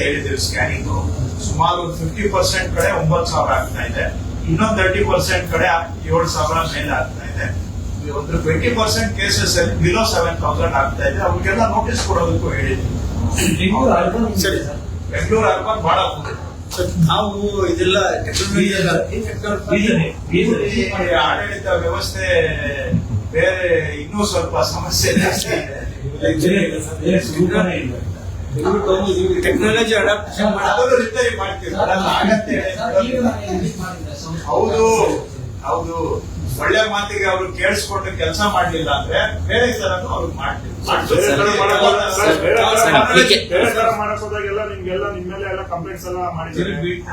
ಹೇಳಿದ್ದೇವೆ. ಸ್ಕ್ಯಾನಿಂಗ್ ಸುಮಾರು 50% ಕಡೆ 9,000 ಆಗ್ತಾ ಇದೆ, ಇನ್ನೊಂದು 30% ಕಡೆ 7,000 ಮೇಲೆ ಆಗ್ತಾ ಇದೆ. ಒಂದು 20% ಕೇಸಸ್ ಅಲ್ಲಿ ಬಿಲೋ 7,000 ಆಗ್ತಾ ಇದೆ. ಅವ್ರಿಗೆಲ್ಲ ನೋಟಿಸ್ ಕೊಡೋದಕ್ಕೂ ಹೇಳಿದ್ವಿ. ಬೆಂಗಳೂರು ಅರ್ಬನ್ ಬಹಳ ನಾವು ಇದೆಲ್ಲ ಆಡಳಿತ ವ್ಯವಸ್ಥೆ ಬೇರೆ ಇನ್ನೂ ಸ್ವಲ್ಪ ಸಮಸ್ಯೆ ಜಾಸ್ತಿ ಇದೆ. ಟೆಕ್ನಾಲಜಿ ಅಡಾಪ್ಟೇಷನ್ ರಿಪೇರಿ ಮಾಡ್ತೀವಿ. ಹೌದು ಹೌದು, ಒಳ್ಳೆ ಮಾತಿಗೆ ಅವರು ಕೇಳಿಸ್ಕೊಂಡು ಕೆಲಸ ಮಾಡ್ಲಿಲ್ಲ ಅಂದ್ರೆ ಬೇರೆ ತರನು ಅವ್ರು ಮಾಡ್ತೀವಿ.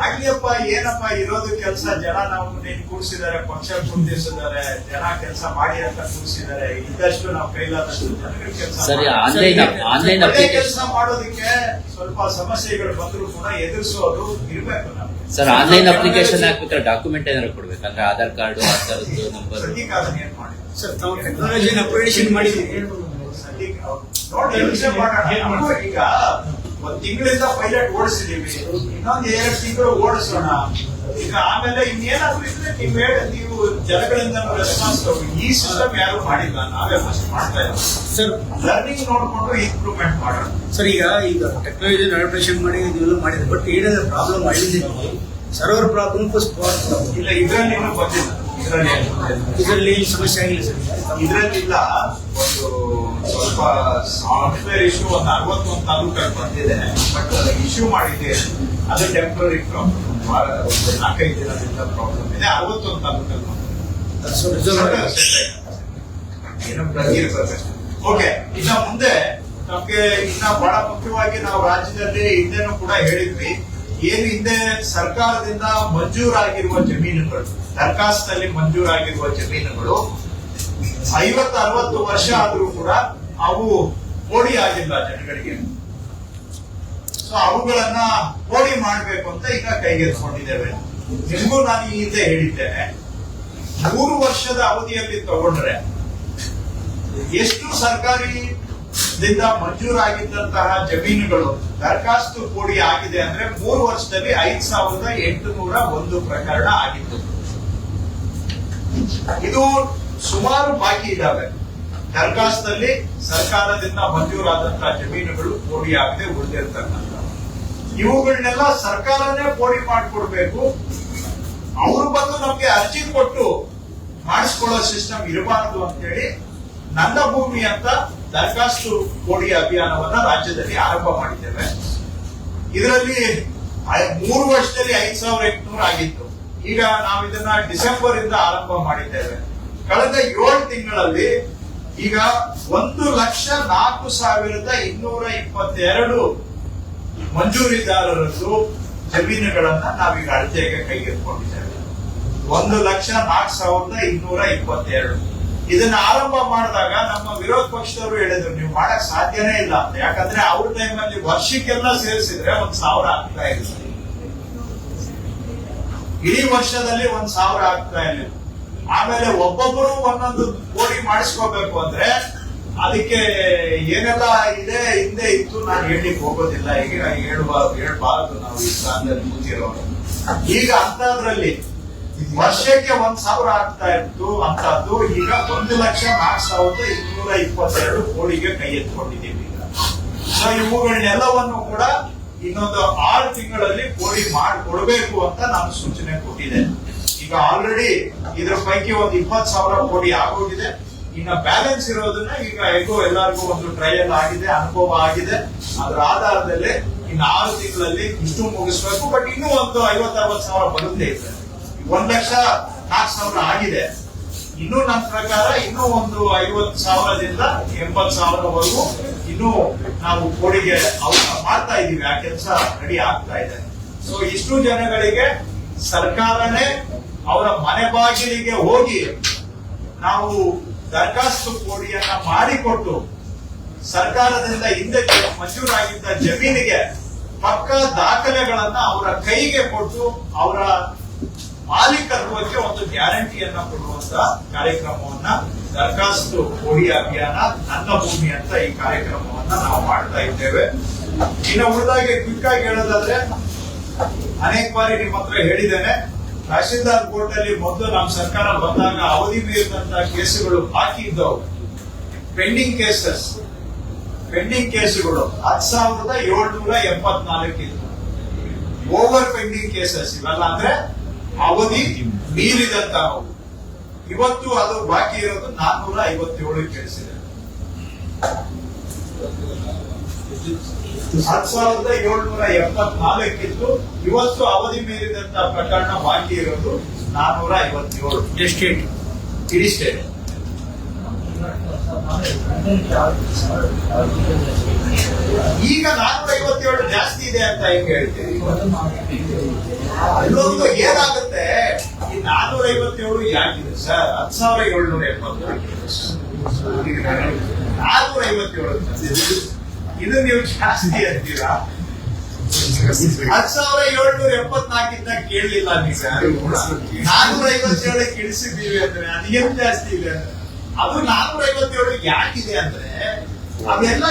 ಆಗ್ಲಿಯಪ್ಪ, ಏನಪ್ಪ ಇರೋದು ಕೆಲಸ. ಜನ ನಾವು ನೀನ್ ಕೂರಿಸಿದ್ದಾರೆ, ಪಕ್ಷ ಕುಂದಿಸಿದ್ದಾರೆ, ಜನ ಕೆಲಸ ಮಾಡಿ ಅಂತ ಕೂರಿಸಿದ್ದಾರೆ. ಇದ್ದಷ್ಟು ನಾವು ಕೈಲಾದಷ್ಟು ಜನಗಳ ಕೆಲಸ ಮಾಡೋದಕ್ಕೆ ಸ್ವಲ್ಪ ಸಮಸ್ಯೆಗಳು ಬಂದ್ರು ಕೂಡ ಎದುರಿಸೋದು ಇರ್ಬೇಕು. ನಾವು ಸರ್ ಆನ್ಲೈನ್ ಅಪ್ಲಿಕೇಶನ್ ಹಾಕ್ಬೇಕಾದ್ರೆ ಡಾಕ್ಯುಮೆಂಟ್ ಏನಾದ್ರು ಕೊಡ್ಬೇಕಂದ್ರೆ ಆಧಾರ್ ಕಾರ್ಡ್, ಆಧಾರದ್ದು ನಂಬರ್ ಏನ್ ಮಾಡಿ ಸರ್ ತಾವು ಟೆಕ್ನಾಲಜಿನ ಅಪ್ಗ್ರೇಡೇಷನ್ ಮಾಡಿದ್ದೀವಿ. ನೋಡಿ ಈಗ 1 ತಿಂಗಳಿಂದ ಪೈಲಟ್ ಓಡಿಸಿದೀವಿ, ಇನ್ನೊಂದು 2 ತಿಂಗಳು ಓಡಿಸೋಣ. ಈಗ ಆಮೇಲೆ ಇನ್ನೇನಾದ್ರೂ ಇದ್ರೆ ನೀವು ಜನಗಳಿಂದ ರೆಸ್ಪಾನ್ಸ್ ತಗೊಳ್ಳಿ. ಈ ಸಿಸ್ಟಮ್ ಯಾರು ಮಾಡಿಲ್ಲ, ನಾವೇ ಫಸ್ಟ್ ಮಾಡ್ತಾ ಇದ್ದೀವಿ ಸರ್. ಲರ್ನಿಂಗ್ ನೋಡ್ಕೊಂಡು ಇಂಪ್ರೂವ್ಮೆಂಟ್ ಮಾಡೋಣ ಸರ್. ಈಗ ಟೆಕ್ನಾಲಜಿನ ಅಡಾಪ್ಟೇಷನ್ ಮಾಡಿ ಇದೆಲ್ಲ ಮಾಡಿದ್ರೆ, ಬಟ್ ಏನಾದ್ರು ಪ್ರಾಬ್ಲಮ್ ಆಗಿದೆ, ಸರ್ವರ್ ಪ್ರಾಬ್ಲಮ್, ಇಲ್ಲ ಇದರಲ್ಲಿ ಇನ್ನೂ ಬಂದಿಲ್ಲ. ಇದರಲ್ಲಿ ಸಮಸ್ಯೆ ಆಗಿಲ್ಲ ಸರ್. ಇದರಲ್ಲಿಲ್ಲ, ಒಂದು ಸ್ವಲ್ಪ ಸಾಫ್ಟ್ವೇರ್ ಇಶ್ಯೂ ಒಂದು 61 ತಾಲೂಕಲ್ಲಿ ಬಂದಿದೆ. ಬಟ್ ಇಶ್ಯೂ ಮಾಡಿದ್ದೆ, ಅದು ಟೆಂಪ್ರರಿ ಪ್ರಾಬ್ಲಮ್. 4-5 ದಿನದಿಂದ ಪ್ರಾಬ್ಲಮ್ ಇದೆ. 61 ತಾಲೂಕಲ್ಲಿ ಓಕೆ. ಇನ್ನ ಮುಂದೆ ನಮ್ಗೆ ಇನ್ನ ಬಹಳ ಮುಖ್ಯವಾಗಿ ನಾವು ರಾಜ್ಯದಲ್ಲಿ ಹಿಂದೆನೂ ಕೂಡ ಹೇಳಿದ್ವಿ, ಏನು ಹಿಂದೆ ಸರ್ಕಾರದಿಂದ ಮಂಜೂರಾಗಿರುವ ಜಮೀನುಗಳು, ದರಖಾಸ್ತಲ್ಲಿ ಮಂಜೂರಾಗಿರುವ ಜಮೀನುಗಳು 50-60 ವರ್ಷ ಆದ್ರೂ ಕೂಡ ಅವು ಪೋಡಿ ಆಗಿಲ್ಲ ಜನಗಳಿಗೆ. ಸೊ ಅವುಗಳನ್ನ ಪೋಡಿ ಮಾಡಬೇಕು ಅಂತ ಈಗ ಕೈಗೆತ್ತಿಕೊಂಡಿದ್ದೇವೆ. ನಿಮಗೂ ನಾನು ಈ ಹಿಂದೆ ಹೇಳಿದ್ದೇನೆ, 3 ವರ್ಷದ ಅವಧಿಯಲ್ಲಿ ತಗೊಂಡ್ರೆ ಎಷ್ಟು ಸರ್ಕಾರದಿಂದ ಮಂಜೂರಾಗಿದ್ದಂತಹ ಜಮೀನುಗಳು ದರಖಾಸ್ತು ಪೋಡಿ ಆಗಿದೆ ಅಂದ್ರೆ 3 ವರ್ಷದಲ್ಲಿ 5,801 ಪ್ರಕರಣ ಆಗಿತ್ತು. ಇದು ಸುಮಾರು ಬಾಕಿ ಇದಾವೆ. ದರಖಾಸ್ತಲ್ಲಿ ಸರ್ಕಾರದಿಂದ ಮಂಜೂರಾದಂತಹ ಜಮೀನುಗಳು ಪೋಡಿ ಆಗದೆ ಉಳಿದಿರ್ತಕ್ಕಂಥ ಇವುಗಳನ್ನೆಲ್ಲ ಸರ್ಕಾರನೇ ಪೋಡಿ ಮಾಡಿಕೊಡ್ಬೇಕು. ಅವರು ಬಂದು ನಮ್ಗೆ ಅರ್ಜಿ ಕೊಟ್ಟು ಮಾಡಿಸ್ಕೊಳ್ಳೋ ಸಿಸ್ಟಮ್ ಇರಬಾರದು ಅಂತ ಹೇಳಿ ನನ್ನ ಭೂಮಿ ಅಂತ ದರಖಾಸ್ತು ಪೋಡಿ ಅಭಿಯಾನವನ್ನ ರಾಜ್ಯದಲ್ಲಿ ಆರಂಭ ಮಾಡಿದ್ದೇವೆ. ಇದರಲ್ಲಿ 3 ವರ್ಷದಲ್ಲಿ 5,800 ಆಗಿತ್ತು. ಈಗ ನಾವು ಇದನ್ನ ಡಿಸೆಂಬರ್ ಇಂದ ಆರಂಭ ಮಾಡಿದ್ದೇವೆ. ಕಳೆದ 7 ತಿಂಗಳಲ್ಲಿ ಈಗ 1,04,222 ಮಂಜೂರಿದಾರರದ್ದು ಜಮೀನುಗಳನ್ನ ನಾವೀಗ ಅಳತೆಗೆ ಕೈಗೆತ್ತಿಕೊಂಡಿದ್ದೇವೆ. 1,04,222. ಇದನ್ನ ಆರಂಭ ಮಾಡಿದಾಗ ನಮ್ಮ ವಿರೋಧ ಪಕ್ಷದವರು ಹೇಳಿದ್ರು, ನೀವು ಮಾಡಕ್ ಸಾಧ್ಯನೇ ಇಲ್ಲ ಅಂತ. ಯಾಕಂದ್ರೆ ಅವ್ರ ಟೈಮಲ್ಲಿ ವರ್ಷಕ್ಕೆಲ್ಲ ಸೇರಿಸಿದ್ರೆ 1,000 ಆಗ್ತಾ ಇಲ್ಲ, ಇಡೀ ವರ್ಷದಲ್ಲಿ 1,000 ಆಗ್ತಾ ಇಲ್ಲ. ಆಮೇಲೆ ಒಬ್ಬೊಬ್ಬರು ಒಂದೊಂದು ಪೋಡಿ ಮಾಡಿಸ್ಕೋಬೇಕು ಅಂದ್ರೆ ಅದಕ್ಕೆ ಏನೆಲ್ಲ ಇದೆ ಹಿಂದೆ ಇತ್ತು, ನಾನು ಹೇಳಿಕ್ ಹೋಗೋದಿಲ್ಲ. ಈಗ ಹೇಳ್ಬಾರ್ದು ನಾವು ಈ ಸ್ಥಾನದಲ್ಲಿ ಕೂತಿರೋರು. ಈಗ ಅಂತದ್ರಲ್ಲಿ ವರ್ಷಕ್ಕೆ 1,000 ಆಗ್ತಾ ಇತ್ತು ಅಂತದ್ದು ಈಗ 1,04,222 ಕೋಟಿಗೆ ಕೈ ಎತ್ಕೊಂಡಿದ್ದೀವಿ. ಈಗ ಸೊ ಇವುಗಳನ್ನೆಲ್ಲವನ್ನು ಕೂಡ ಇನ್ನೊಂದು 6 ತಿಂಗಳಲ್ಲಿ ಪೋಡಿ ಮಾಡಿಕೊಡ್ಬೇಕು ಅಂತ ನಾನು ಸೂಚನೆ ಕೊಟ್ಟಿದ್ದೆ. ಈಗ ಆಲ್ರೆಡಿ ಇದ್ರ ಪೈಕಿ ಒಂದು 20,000 ಕೋಟಿ ಆಗೋಗಿದೆ. ಇನ್ನ ಬ್ಯಾಲೆನ್ಸ್ ಇರೋದನ್ನ ಈಗ ಎಲ್ಲರಿಗೂ ಒಂದು ಟ್ರಯಲ್ ಆಗಿದೆ, ಅನುಭವ ಆಗಿದೆ. ಅದರ ಆಧಾರದಲ್ಲಿ ಇನ್ನು 6 ತಿಂಗಳಲ್ಲಿ ಇಷ್ಟು ಮುಗಿಸ್ಬೇಕು. ಬಟ್ ಇನ್ನೂ ಒಂದು 50-60 ಸಾವಿರ ಬರುತ್ತೆ. 1,04,000 ಆಗಿದೆ. ಇನ್ನು ನನ್ನ ಪ್ರಕಾರ ಇನ್ನೂ ಒಂದು 50,000ದಿಂದ 80,000ವರೆಗೂ ಇನ್ನೂ ನಾವು ಕೋಡಿಗೆ ಮಾಡ್ತಾ ಇದೀವಿ. ಆ ಕೆಲಸ ರೆಡಿ ಆಗ್ತಾ ಇದೆ. ಸೊ ಇಷ್ಟು ಜನಗಳಿಗೆ ಸರ್ಕಾರನೇ ಅವರ ಮನೆ ಬಾಗಿಲಿಗೆ ಹೋಗಿ ನಾವು ದರಖಾಸ್ತು ಕೋಡಿಯನ್ನ ಮಾಡಿಕೊಟ್ಟು ಸರ್ಕಾರದಿಂದ ಹಿಂದೆ ಮಂಜೂರಾಗಿದ್ದ ಜಮೀನಿಗೆ ಪಕ್ಕ ದಾಖಲೆಗಳನ್ನ ಅವರ ಕೈಗೆ ಕೊಟ್ಟು ಅವರ ಮಾಲೀಕತ್ವಕ್ಕೆ ಒಂದು ಗ್ಯಾರಂಟಿಯನ್ನ ಕೊಡುವಂತ ಕಾರ್ಯಕ್ರಮವನ್ನ ದರಖಾಸ್ತು ಕೋಡಿ ಅಭಿಯಾನ ನನ್ನ ಭೂಮಿ ಅಂತ ಈ ಕಾರ್ಯಕ್ರಮವನ್ನ ನಾವು ಮಾಡ್ತಾ ಇದ್ದೇವೆ. ಇನ್ನು ಉಳಿದಾಗೆ ಕ್ವಿಕ್ ಆಗಿ ಹೇಳೋದಾದ್ರೆ, ಅನೇಕ ಬಾರಿ ನಿಮ್ಮ ಹತ್ರ ಹೇಳಿದ್ದೇನೆ, ತಹಶೀಲ್ದಾರ್ ಕೋರ್ಟ್ ಅಲ್ಲಿ ಮೊದಲು ನಮ್ಮ ಸರ್ಕಾರ ಬಂದಾಗ ಅವಧಿ ಮೀರಿದಂತ ಕೇಸುಗಳು ಬಾಕಿ ಇದ್ದವು, ಪೆಂಡಿಂಗ್ ಕೇಸುಗಳು 10,784 ಇತ್ತು. ಓವರ್ ಪೆಂಡಿಂಗ್ ಕೇಸಸ್ ಇವೆಲ್ಲ ಅಂದ್ರೆ ಅವಧಿ ಮೀರಿದಂತಹವು. ಇವತ್ತು ಅದು ಬಾಕಿ ಇರೋದು 457 ಕೇಳಿಸಿದೆ. 10,774 ಇತ್ತು. ಇವತ್ತು ಅವಧಿ ಮೀರಿದಂತ ಪ್ರಕರಣ ಬಾಕಿ ಇರೋದು 457. ಎಸ್ಟೇಟ್ ಇಡೀ ಸ್ಟೇಟ್. ಈಗ 457 ಜಾಸ್ತಿ ಇದೆ ಅಂತ ಹೆಂಗ್ ಹೇಳ್ತೀವಿ? ಅಲ್ಲೊಂದು ಏನಾಗುತ್ತೆ, ಈ 457 ಯಾಕಿದೆ ಸರ್? 10,777 ಇದು ನೀವು ಜಾಸ್ತಿ ಅಂತೀರಾ? 10,774 ಕೇಳಲಿಲ್ಲ ನೀವು ಯಾರು ಕೂಡ. 457 ಇಳಿಸಿದ್ದೀವಿ ಅಂದ್ರೆ ಅದು ಏನು ಜಾಸ್ತಿ ಇದೆ ಅಂದ್ರೆ, ಅದು 457 ಯಾಕಿದೆ ಅಂದ್ರೆ, ಅದೆಲ್ಲ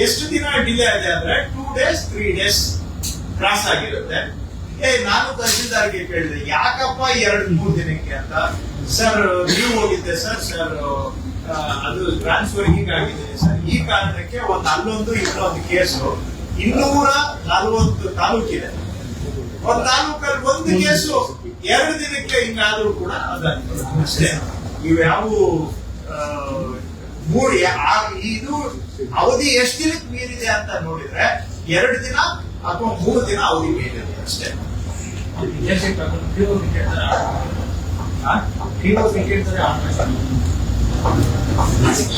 ಎಷ್ಟು ದಿನ ಡಿಲೇ ಆಗಿದೆ ಅಂದ್ರೆ 2 days 3 days ಕ್ರಾಸ್ ಆಗಿರುತ್ತೆ. ನಾನು ತಹಶೀಲ್ದಾರ್ಗೆ ಕೇಳಿದೆ, ಯಾಕಪ್ಪ 2-3 ದಿನಕ್ಕೆ ಅಂತ. ಸರ್ ನೀವು ಹೋಗಿದ್ದೆ ಸರ್ ಅದು ಟ್ರಾನ್ಸ್ಫರ್ ಆಗಿದೆ ಸರ್, ಈ ಕಾರಣಕ್ಕೆ ಅಲ್ಲೊಂದು ಇನ್ನೊಂದು ಕೇಸು 240 ತಾಲೂಕಿದೆ. ಒಂದು ತಾಲೂಕಲ್ಲಿ ಒಂದು ಕೇಸು 2 ದಿನಕ್ಕೆ ಹಿಂಗಾದ್ರೂ ಕೂಡ ಅಷ್ಟೇ. ಇವ್ಯಾವ ಇದು ಅವಧಿ ಎಷ್ಟು ದಿನಕ್ಕೆ ಮೀರಿದೆ ಅಂತ ನೋಡಿದ್ರೆ 2 ದಿನ ಅಥವಾ 3 ದಿನ ಅವಧಿ ಮೀರಿದೆ ಅಷ್ಟೇ.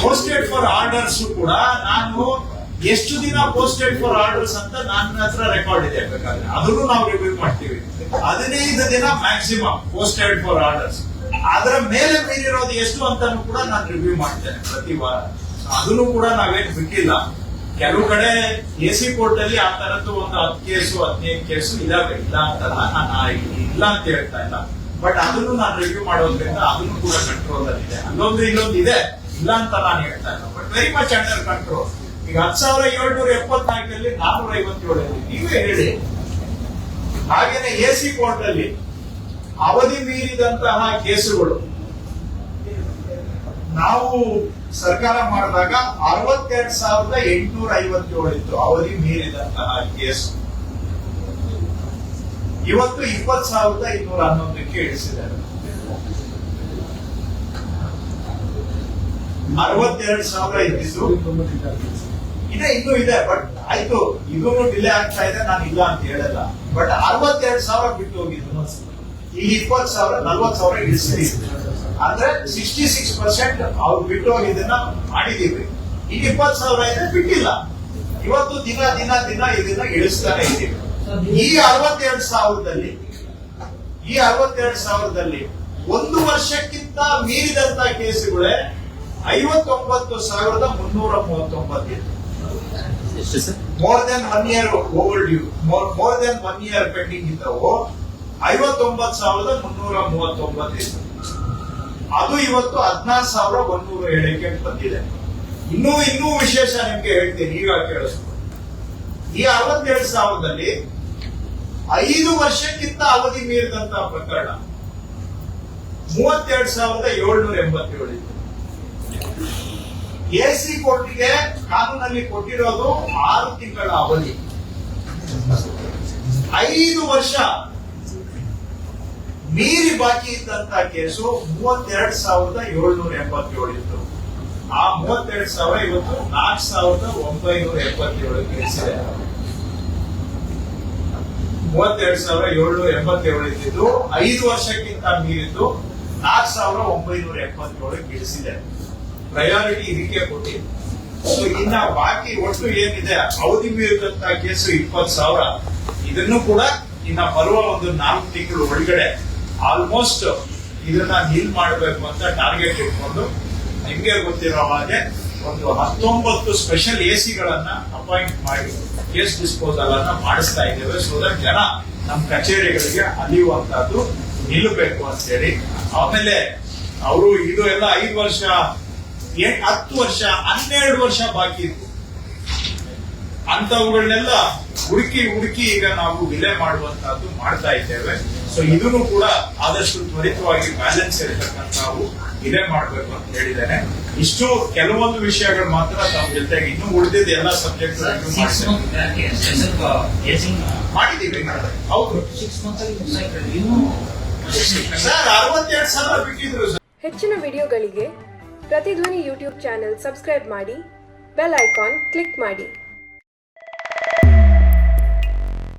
ಪೋಸ್ಟೆಡ್ ಫಾರ್ ಆರ್ಡರ್ಸ್ ಕೂಡ ನಾನು ಎಷ್ಟು ದಿನ ಪೋಸ್ಟೆಡ್ ಫಾರ್ ಆರ್ಡರ್ಸ್ ಅಂತ ನನ್ನ ಹತ್ರ ರೆಕಾರ್ಡ್ ಇದೆ, ಬೇಕಾದ್ರೆ ಅದನ್ನು ನಾವು ರಿವ್ಯೂ ಮಾಡ್ತೀವಿ. 15 ದಿನ ಮ್ಯಾಕ್ಸಿಮಮ್ ಪೋಸ್ಟೆಡ್ ಫಾರ್ ಆರ್ಡರ್ಸ್. ಅದರ ಮೇಲೆ ಮೀರಿರೋದು ಎಷ್ಟು ಅಂತಾನು ಕೂಡ ನಾನು ರಿವ್ಯೂ ಮಾಡ್ತೇನೆ ಪ್ರತಿ ವಾರ. ಅದನ್ನು ಕೂಡ ನಾವೇನು ಬಿಟ್ಟಿಲ್ಲ. ಕೆಲವು ಕಡೆ AC ಕೋರ್ಟ್ ಅಲ್ಲಿ ಆ ತರದ್ದು ಒಂದು 10 ಕೇಸು 15 ಕೇಸು ಇದಾವೆ, ಇಲ್ಲ ಅಂತಲ್ಲ, ನಾನು ಇಲ್ಲ ಅಂತ ಹೇಳ್ತಾ ಇಲ್ಲ. ಬಟ್ ಅದನ್ನು ನಾನು ರಿವ್ಯೂ ಮಾಡೋದ್ರಿಂದ ಅದನ್ನು ಕೂಡ ಕಂಟ್ರೋಲ್ ಅಲ್ಲಿ ಇದೆ. ಅಲ್ಲೊಂದು ಇಲ್ಲೊಂದು ಇದೆ, ಇಲ್ಲ ಅಂತ ನಾನು ಹೇಳ್ತಾ ಇಲ್ಲ, but very much under control. ಈಗ 10,774 457 ನೀವೇ ಹೇಳಿ. ಹಾಗೇನೆ AC ಕೋರ್ಟ್ ಅಲ್ಲಿ ಅವಧಿ ಮೀರಿದಂತಹ ಕೇಸುಗಳು ನಾವು ಸರ್ಕಾರ ಮಾಡಿದಾಗ 62,857 ಇತ್ತು ಅವಧಿ ಮೀರಿದಂತಹ ಕೇಸು. ಇವತ್ತು 20,211ಕ್ಕೆ ಇಳಿಸಿದ್ದಾರೆ. 62,000 ಇದ್ದಿದ್ದು ಇದೆ, ಇನ್ನೂ ಇದೆ. ಬಟ್ ಆಯ್ತು, ಇದನ್ನು ಡಿಲೇ ಆಗ್ತಾ ಇದೆ, ನಾನು ಇಲ್ಲ ಅಂತ ಹೇಳಲ್ಲ. ಬಟ್ 62,000 ಬಿಟ್ಟು ಹೋಗಿದ್ದು, ಈ 20,000 40,000 ಇಳಿಸಿದೀವಿ. ಅಂದ್ರೆ 66% ಅವ್ರು ಬಿಟ್ಟು ಹೋಗಿದ್ದನ್ನ ಮಾಡಿದೀವಿ. ಈಗ 20,000 ಇದೆ, ಬಿಟ್ಟಿಲ್ಲ. ಇವತ್ತು ದಿನ ಇದನ್ನ ಇಳಿಸ್ತಾನೆ ಇದ್ದೀವಿ. ಈ 62,000ದಲ್ಲಿ 1 ವರ್ಷಕ್ಕಿಂತ ಮೀರಿದಂತ ಕೇಸುಗಳೇ 59,339 ಇತ್ತು. More than 1 year overdue, more than 1 year pending ಇದ್ದವು 59,339 ಇತ್ತು. ಅದು ಇವತ್ತು 16,107ಕ್ಕೆ ಬಂದಿದೆ. ಇನ್ನೂ ವಿಶೇಷ ನಿಮ್ಗೆ ಹೇಳ್ತೀನಿ, ಈಗ ಕೇಳಿಸ್ಕೊಂಡು. ಈ 62,000ದಲ್ಲಿ 5 ವರ್ಷಕ್ಕಿಂತ ಅವಧಿ ಮೀರಿದಂತಹ ಪ್ರಕರಣ 32,787 ಇತ್ತು. AC ಕೋರ್ಟ್ಗೆ ಕಾನೂನಲ್ಲಿ ಕೊಟ್ಟಿರೋದು 6 ತಿಂಗಳ ಅವಧಿ. 5 ವರ್ಷ ಮೀರಿ ಬಾಕಿ ಇದ್ದಂತ ಕೇಸು 32,787 ಇತ್ತು. ಆ 32,000 ಇವತ್ತು 4,977 ಇಳಿಸಿದೆ. 32,777 ಇದ್ದಿದ್ದು 5 ವರ್ಷಕ್ಕಿಂತ ಮೀರಿದ್ದು 4,977 ಇಳಿಸಿದೆ. ಪ್ರಯಾರಿಟಿ ಇದಕ್ಕೆ ಕೊಟ್ಟಿದೆ. ಸೊ ಇನ್ನ ಬಾಕಿ ಒಟ್ಟು ಏನಿದೆ ಅವಧಿ ಮೀರಿದಂತ ಕೇಸು 20,000. ಇದನ್ನು ಕೂಡ ಇನ್ನ ಬರುವ ಒಂದು 4 ತಿಂಗಳು ಒಳಗಡೆ ಆಲ್ಮೋಸ್ಟ್ ಇದನ್ನ ನೀಲ್ ಮಾಡಬೇಕು ಅಂತ ಟಾರ್ಗೆಟ್ ಇಟ್ಕೊಂಡು, ನಿಮ್ಗೆ ಗೊತ್ತಿರೋ ಹಾಗೆ ಒಂದು 19 ಸ್ಪೆಷಲ್ ACಗಳನ್ನ ಅಪಾಯಿಂಟ್ ಮಾಡಿ ಕೇಸ್ ಡಿಸ್ಪೋಸಲ್ ಅನ್ನ ಮಾಡಿಸ್ತಾ ಇದ್ದೇವೆ. ಸೊ ದಟ್ ಜನ ನಮ್ಮ ಕಚೇರಿಗಳಿಗೆ ಅಲಿಯುವಂತಹದ್ದು ನಿಲ್ಲಬೇಕು ಅಂತ ಹೇಳಿ. ಆಮೇಲೆ ಅವರು ಇದು ಎಲ್ಲ 5 ವರ್ಷ 10 ವರ್ಷ 12 ವರ್ಷ ಬಾಕಿ ಇತ್ತು. ಅಂತವುಗಳನ್ನೆಲ್ಲ ಹುಡುಕಿ ಈಗ ನಾವು ವಿಲೆ ಮಾಡುವಂತಹದ್ದು ಮಾಡ್ತಾ ಇದ್ದೇವೆ. ಸೊ ಇದನ್ನು ಕೂಡ ಆದಷ್ಟು ತ್ವರಿತವಾಗಿ ಬ್ಯಾಲೆನ್ಸ್ ಇರತಕ್ಕಂಥವು ವಿಲೆ ಮಾಡಬೇಕು ಅಂತ ಹೇಳಿದ್ದೇನೆ. ಇಷ್ಟು ಕೆಲವೊಂದು ವಿಷಯಗಳು ಮಾತ್ರ ನಮ್ಮ ಜೊತೆಗೆ ಇನ್ನು ಉಳಿದಿದ್ದ ಎಲ್ಲ ಸಬ್ಜೆಕ್ಟ್ ಮಾಡಿದ್ದೀವಿ. ಹೌದು ಸರ್, 62,000 ಬಿಟ್ಟಿದ್ರು ಸರ್. ಹೆಚ್ಚಿನ ವಿಡಿಯೋಗಳಿಗೆ ಪ್ರತಿಧ್ವನಿ ಯೂಟ್ಯೂಬ್ ಚಾನೆಲ್ ಸಬ್ಸ್ಕ್ರೈಬ್ ಮಾಡಿ, ಬೆಲ್ ಐಕಾನ್ ಕ್ಲಿಕ್ ಮಾಡಿ.